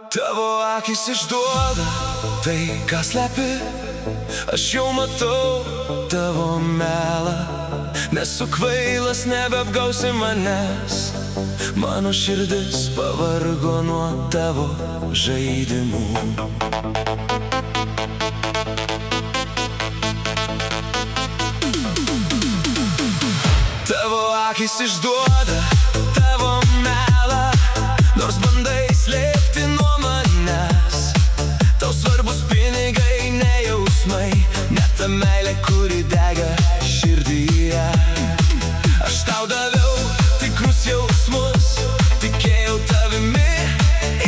Tavo akis išduoda tai, ką slepi. Aš jau matau tavo melą. Nesu kvailas, nebeapgausi manęs. Mano širdis pavargo nuo tavo žaidimų. Tavo akis išduoda tavo melą, nors bandai slėpti nuo manęs. Tau svarbus pinigai, ne jausmai, ne ta meilė, kuri dega širdyje. Aš tau daviau tikrus jausmus, tikėjau tavimi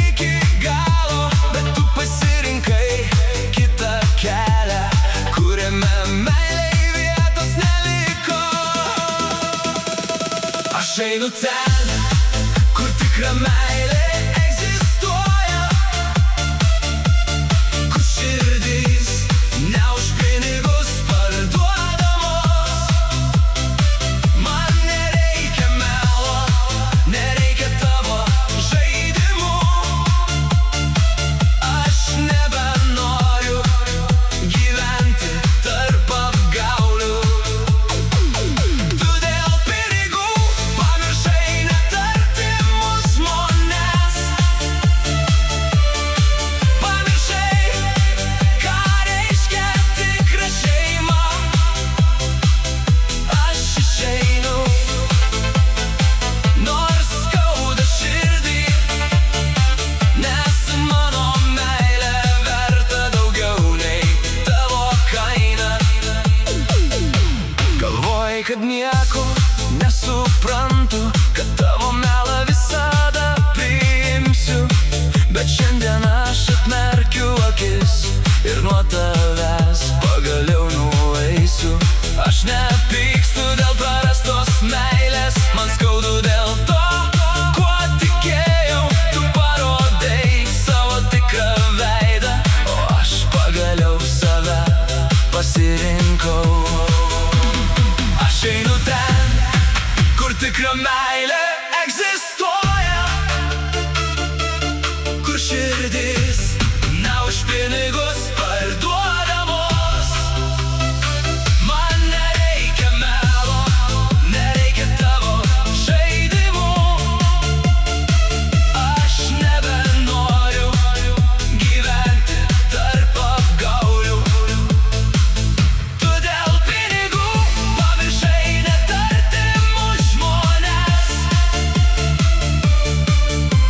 iki galo, bet tu pasirinkai kitą kelią, kuriame meilei vietos neliko. Aš einu ten, kur tikra meilė egzistuoja, kur širdys ne už pinigus parduodamos. Man nereikia melo, nereikia tavo žaidimų. Aš nebenoriu gyventi tarp apgaulių. Tu dėl pinigų pamiršai net artimus žmones. Pamiršai, ką reiškia tikra šeima. Aš išeinu, nors skauda širdį, nes mano meilė verta daugiau nei tavo kaina. Galvojai, kad nieko nesuprantu, kad tavo melą visada priimsiu, bet šiandien aš atmerkiu akis ir nuo tavęs pagaliau nueisiu. Aš nepykstu dėl prarastos meilės, man skaudu dėl to, kuo tikėjau. Tu parodei savo tikrą veidą, o aš pagaliau save pasirinkau. Aš einu ten, kur tikra meilė egzistuoja, kur širdys ne už pinigus parduodamos. Man nereikia melo, nereikia tavo žaidimų. Aš nebenoriu gyventi tarp apgaulių. Tu dėl pinigų pamiršai net artimus žmones.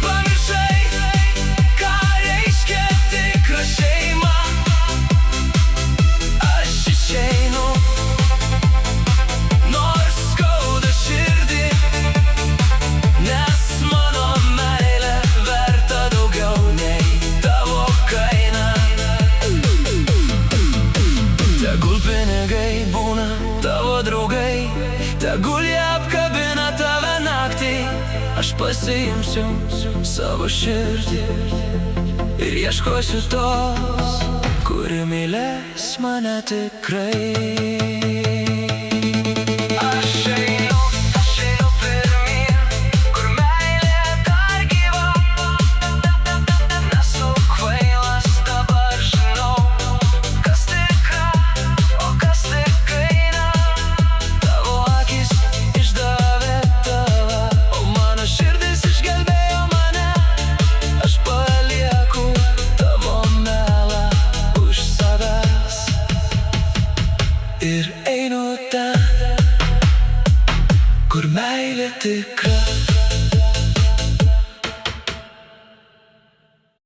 Pamiršai, ką reiškia tikra šeima. Aš išeinu, nors skauda širdį, nes mano meilė verta daugiau nei tavo kaina. Tegul pinigai būna tavo draugai, tegul jie apkabina tave naktį. Aš pasiimsiu savo širdį ir ieškosiu tos, kuri mylės mane tikrai. Aš einu pirmyn, kur meilė dar gyva. Nesu kvailas, dabar žinau, kas tikra, o kas tik eina. Tavo akis išdavė tave, o mano širdis išgelbėjo mane. Aš palieku tavo melą už savęs ir einu ten, kur meilė tikra.